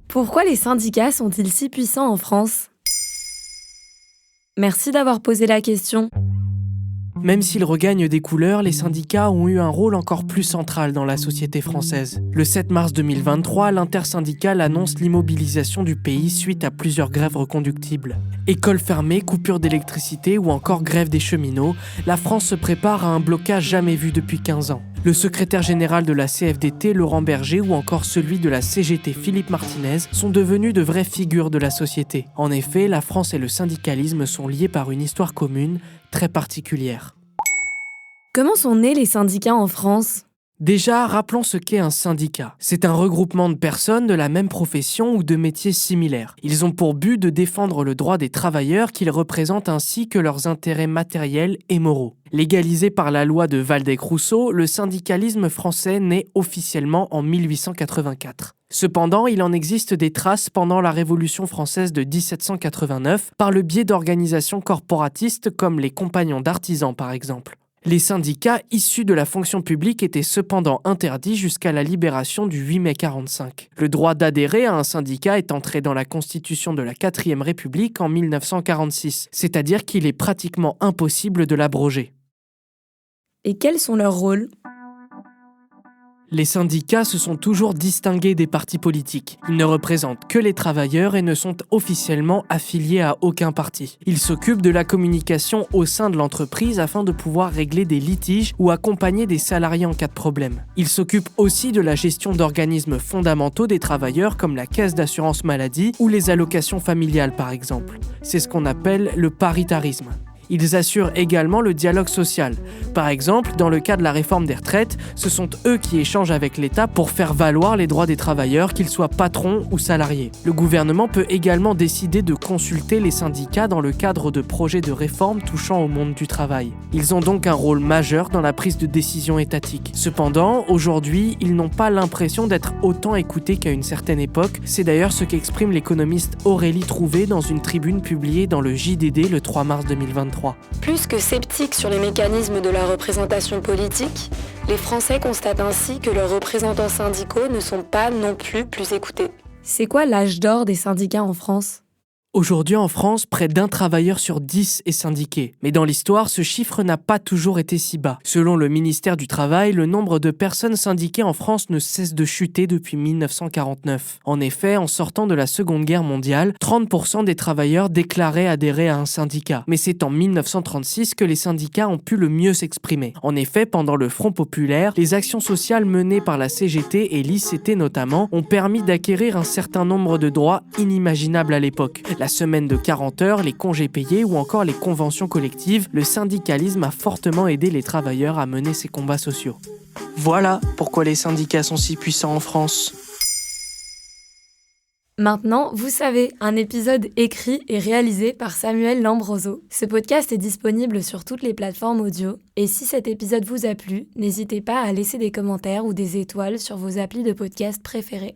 Pourquoi les syndicats sont-ils si puissants en France ? Merci d'avoir posé la question. Même s'ils regagnent des couleurs, les syndicats ont eu un rôle encore plus central dans la société française. Le 7 mars 2023, l'intersyndicale annonce l'immobilisation du pays suite à plusieurs grèves reconductibles. Écoles fermées, coupures d'électricité ou encore grève des cheminots, la France se prépare à un blocage jamais vu depuis 15 ans. Le secrétaire général de la CFDT, Laurent Berger, ou encore celui de la CGT, Philippe Martinez, sont devenus de vraies figures de la société. En effet, la France et le syndicalisme sont liés par une histoire commune, très particulière. Comment sont nés les syndicats en France ? Déjà, rappelons ce qu'est un syndicat. C'est un regroupement de personnes de la même profession ou de métiers similaires. Ils ont pour but de défendre le droit des travailleurs qu'ils représentent ainsi que leurs intérêts matériels et moraux. Légalisé par la loi de Waldeck-Rousseau, le syndicalisme français naît officiellement en 1884. Cependant, il en existe des traces pendant la Révolution française de 1789 par le biais d'organisations corporatistes comme les compagnons d'artisans par exemple. Les syndicats issus de la fonction publique étaient cependant interdits jusqu'à la libération du 8 mai 1945. Le droit d'adhérer à un syndicat est entré dans la Constitution de la 4e République en 1946, c'est-à-dire qu'il est pratiquement impossible de l'abroger. Et quels sont leurs rôles ? Les syndicats se sont toujours distingués des partis politiques. Ils ne représentent que les travailleurs et ne sont officiellement affiliés à aucun parti. Ils s'occupent de la communication au sein de l'entreprise afin de pouvoir régler des litiges ou accompagner des salariés en cas de problème. Ils s'occupent aussi de la gestion d'organismes fondamentaux des travailleurs comme la caisse d'assurance maladie ou les allocations familiales par exemple. C'est ce qu'on appelle le paritarisme. Ils assurent également le dialogue social. Par exemple, dans le cas de la réforme des retraites, ce sont eux qui échangent avec l'État pour faire valoir les droits des travailleurs, qu'ils soient patrons ou salariés. Le gouvernement peut également décider de consulter les syndicats dans le cadre de projets de réforme touchant au monde du travail. Ils ont donc un rôle majeur dans la prise de décision étatique. Cependant, aujourd'hui, ils n'ont pas l'impression d'être autant écoutés qu'à une certaine époque. C'est d'ailleurs ce qu'exprime l'économiste Aurélie Trouvé dans une tribune publiée dans le JDD le 3 mars 2023. Plus que sceptiques sur les mécanismes de la représentation politique, les Français constatent ainsi que leurs représentants syndicaux ne sont pas non plus écoutés. C'est quoi l'âge d'or des syndicats en France ? Aujourd'hui en France, près d'un travailleur sur 10 est syndiqué. Mais dans l'histoire, ce chiffre n'a pas toujours été si bas. Selon le ministère du Travail, le nombre de personnes syndiquées en France ne cesse de chuter depuis 1949. En effet, en sortant de la Seconde Guerre mondiale, 30% des travailleurs déclaraient adhérer à un syndicat. Mais c'est en 1936 que les syndicats ont pu le mieux s'exprimer. En effet, pendant le Front populaire, les actions sociales menées par la CGT et l'ICT notamment ont permis d'acquérir un certain nombre de droits inimaginables à l'époque. La semaine de 40 heures, les congés payés ou encore les conventions collectives, le syndicalisme a fortement aidé les travailleurs à mener ces combats sociaux. Voilà pourquoi les syndicats sont si puissants en France. Maintenant, vous savez, un épisode écrit et réalisé par Samuel Lambroso. Ce podcast est disponible sur toutes les plateformes audio. Et si cet épisode vous a plu, n'hésitez pas à laisser des commentaires ou des étoiles sur vos applis de podcast préférés.